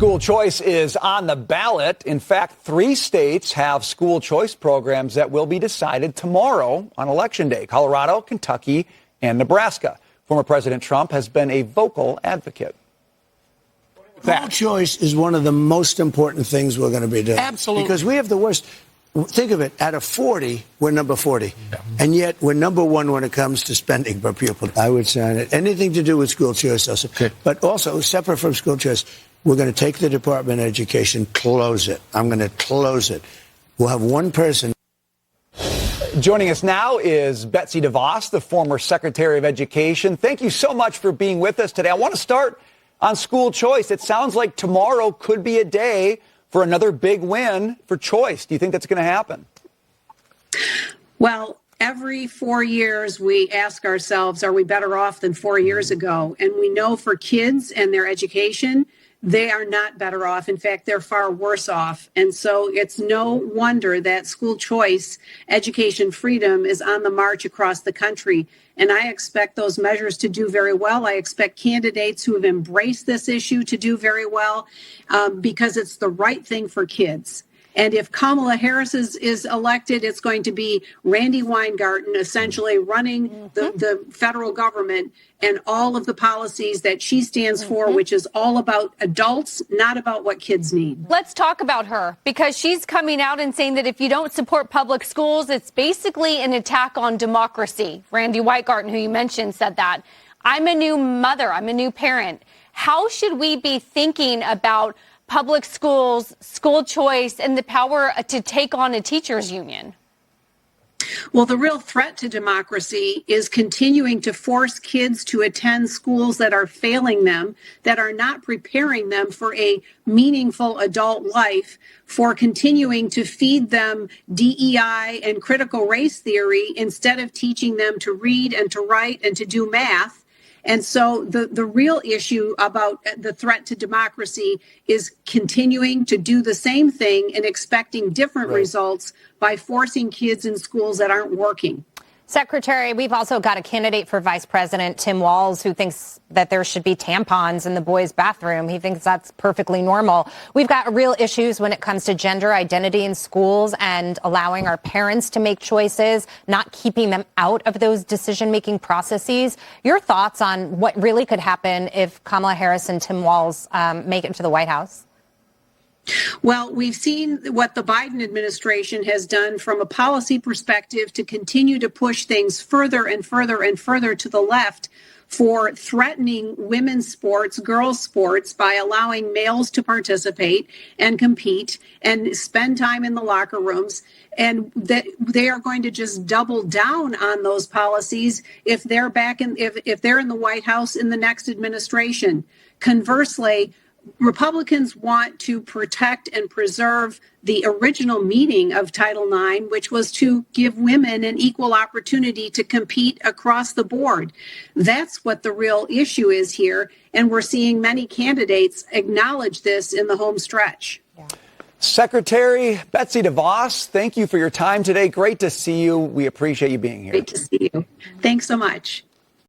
School choice is on the ballot. In fact, 3 states have school choice programs that will be decided tomorrow on Election Day: Colorado, Kentucky, and Nebraska. Former President Trump has been a vocal advocate. School choice is one of the most important things we're going to be doing. Absolutely. Because we have the worst. Think of it. Out of 40, we're number 40. And yet we're number 1 when it comes to spending per pupil. I would sign it. Anything to do with school choice also. Okay. But also, separate from school choice, we're going to take the Department of Education, close it. I'm going to close it. We'll have one person. Joining us now is Betsy DeVos, the former Secretary of Education. Thank you so much for being with us today. I want to start on school choice. It sounds like tomorrow could be a day for another big win for choice. Do you think that's going to happen? Well, every 4 years we ask ourselves, are we better off than 4 years ago? And we know for kids and their education, they are not better off. In fact, they're far worse off. And so it's no wonder that school choice, education freedom is on the march across the country. And I expect those measures to do very well. I expect candidates who have embraced this issue to do very well because it's the right thing for kids. And if Kamala Harris is elected, it's going to be Randy Weingarten essentially running the federal government and all of the policies that she stands for, which is all about adults, not about what kids need. Let's talk about her, because she's coming out and saying that if you don't support public schools, it's basically an attack on democracy. Randy Weingarten, who you mentioned, said that. I'm a new mother. I'm a new parent. How should we be thinking about public schools, school choice, and the power to take on a teachers union? Well, the real threat to democracy is continuing to force kids to attend schools that are failing them, that are not preparing them for a meaningful adult life, for continuing to feed them DEI and critical race theory instead of teaching them to read and to write and to do math. And so the real issue about the threat to democracy is continuing to do the same thing and expecting different results by forcing kids in schools that aren't working. Secretary, we've also got a candidate for Vice President, Tim Walz, who thinks that there should be tampons in the boys' bathroom. He thinks that's perfectly normal. We've got real issues when it comes to gender identity in schools and allowing our parents to make choices, not keeping them out of those decision-making processes. Your thoughts on what really could happen if Kamala Harris and Tim Walz make it to the White House? Well, we've seen what the Biden administration has done from a policy perspective to continue to push things further and further and further to the left for threatening women's sports, girls' sports, by allowing males to participate and compete and spend time in the locker rooms. And that they are going to just double down on those policies if they're if they're in the White House in the next administration. Conversely, Republicans want to protect and preserve the original meaning of Title IX, which was to give women an equal opportunity to compete across the board. That's what the real issue is here. And we're seeing many candidates acknowledge this in the home stretch. Secretary Betsy DeVos, thank you for your time today. Great to see you. We appreciate you being here. Great to see you. Thanks so much.